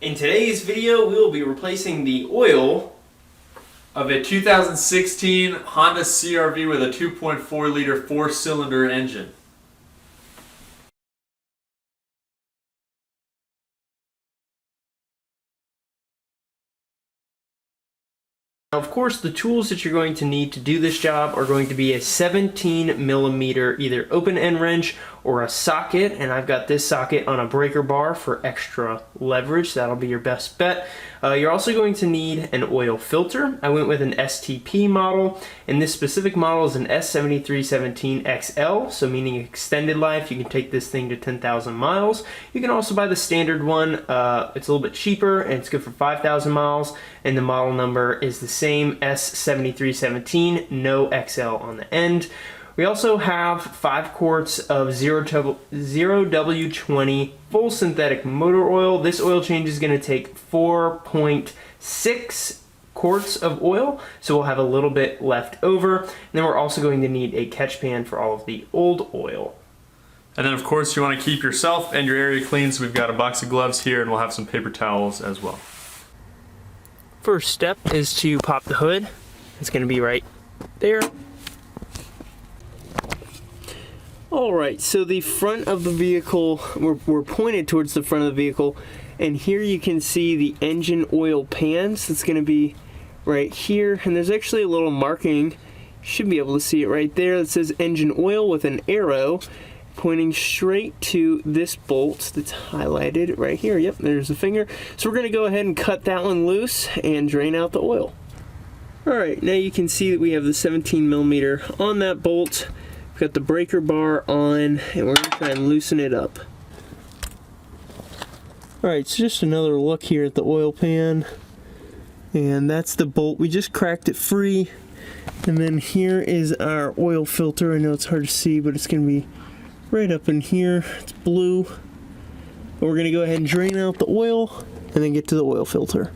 In today's video, we will be replacing the oil of a 2016 Honda CRV with a 2.4 liter 4-cylinder engine. Now, of course, the tools that you're going to need to do this job are going to be a 17mm either open-end wrench or a socket, and I've got this socket on a breaker bar for extra leverage. That'll be your best bet. You're also going to need an oil filter. I went with an STP model, and this specific model is an S7317XL, so meaning extended life. You can take this thing to 10,000 miles. You can also buy the standard one. It's a little bit cheaper, and it's good for 5,000 miles, and the model number is the same, S7317, no XL on the end. We also have 5 quarts of 0W20 full synthetic motor oil. This oil change is going to take 4.6 quarts of oil, so we'll have a little bit left over. And then we're also going to need a catch pan for all of the old oil. And then of course you want to keep yourself and your area clean, so we've got a box of gloves here and we'll have some paper towels as well. First step is to pop the hood. It's going to be right there. Alright, so the front of the vehicle, we're pointed towards the front of the vehicle, and here you can see the engine oil pans. It's going to be right here, and there's actually a little marking, you should be able to see it right there, that says engine oil with an arrow pointing straight to this bolt that's highlighted right here. Yep, there's the finger. So we're going to go ahead and cut that one loose and drain out the oil. Alright, now you can see that we have the 17mm on that bolt. We've got the breaker bar on, and we're going to try and loosen it up. Alright, so just another look here at the oil pan. And that's the bolt. We just cracked it free. And then here is our oil filter. I know it's hard to see, but it's going to be right up in here. It's blue. But we're going to go ahead and drain out the oil and then get to the oil filter.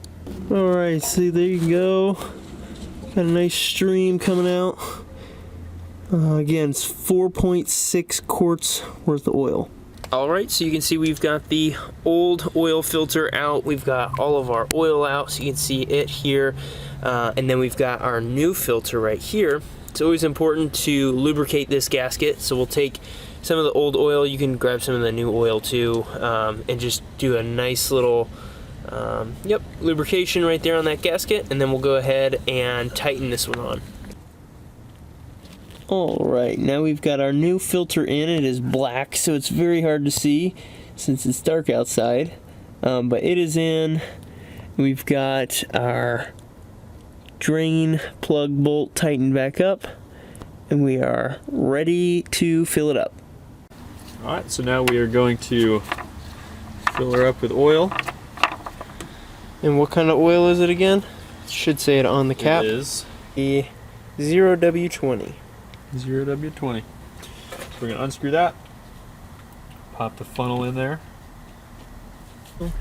Alright, see, there you go. Got a nice stream coming out. Again, it's 4.6 quarts worth of oil. Alright, so you can see we've got the old oil filter out. We've got all of our oil out, so you can see it here. And then we've got our new filter right here. It's always important to lubricate this gasket, so we'll take some of the old oil, you can grab some of the new oil too, and just do a nice little lubrication right there on that gasket, and then we'll go ahead and tighten this one on. Alright, now we've got our new filter in. It is black, so it's very hard to see since it's dark outside, but it is in. We've got our drain plug bolt tightened back up, and we are ready to fill it up. Alright, so now we are going to fill her up with oil. And what kind of oil is it again? It should say it on the cap. It is the 0W20. 0W20. So we're going to unscrew that, pop the funnel in there. There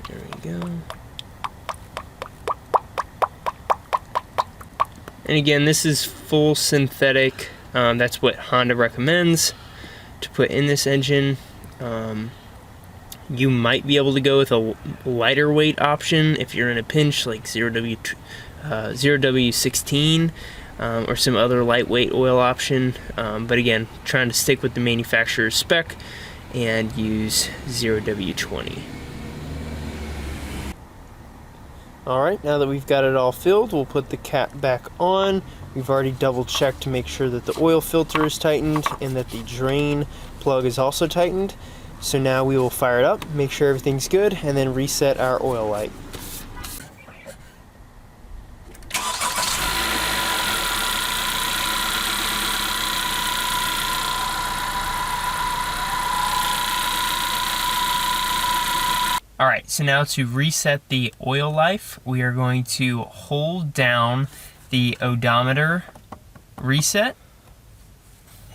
we go. And again, this is full synthetic. That's what Honda recommends to put in this engine. You might be able to go with a lighter weight option if you're in a pinch, like 0W16 or some other lightweight oil option. But again, trying to stick with the manufacturer's spec and use 0W20. Alright, now that we've got it all filled, we'll put the cap back on. We've already double checked to make sure that the oil filter is tightened and that the drain plug is also tightened. So now we will fire it up, make sure everything's good, and then reset our oil light. Alright, so now to reset the oil life, we are going to hold down the odometer reset.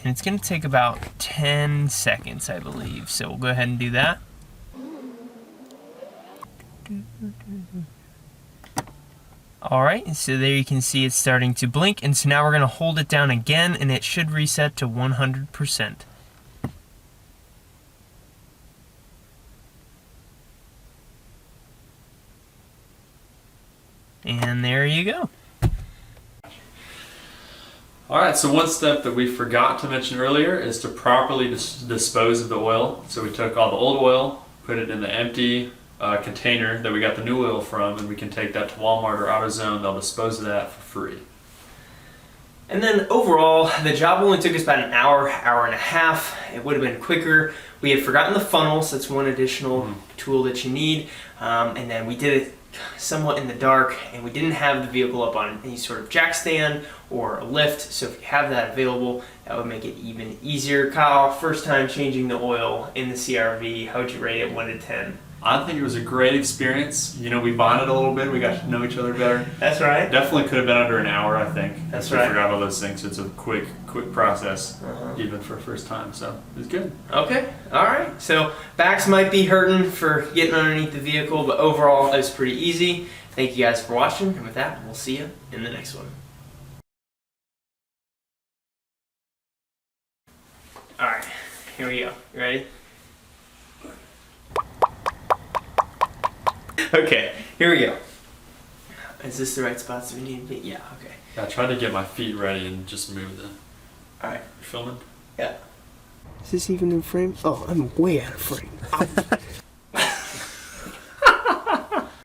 And it's going to take about 10 seconds, I believe. So we'll go ahead and do that. Alright, so there you can see it's starting to blink. And so now we're going to hold it down again, and it should reset to 100%. And there you go. Alright, so one step that we forgot to mention earlier is to properly dispose of the oil. So we took all the old oil, put it in the empty container that we got the new oil from, and we can take that to Walmart or AutoZone. They'll dispose of that for free. And then overall, the job only took us about an hour, hour and a half. It would have been quicker. We had forgotten the funnels. That's one additional tool that you need. And then we did it somewhat in the dark, and we didn't have the vehicle up on any sort of jack stand or a lift. So if you have that available, that would make it even easier. Kyle, first time changing the oil in the CRV. How would you rate it 1 to 10? I think it was a great experience. You know, we bonded a little bit. We got to know each other better. That's right. Definitely could have been under an hour, I think. That's We right. forgot all those things. It's a quick process, even for a first time. So it was good. Okay, all right. So backs might be hurting for getting underneath the vehicle, but overall it was pretty easy. Thank you guys for watching, and with that, we'll see you in the next one. All right, here we go. You ready? Okay, here we go. Is this the right spots we need to be? Yeah, okay. I tried to get my feet ready and just move the. All right. You filming? Yeah. Is this even in frame? Oh, I'm way out of frame.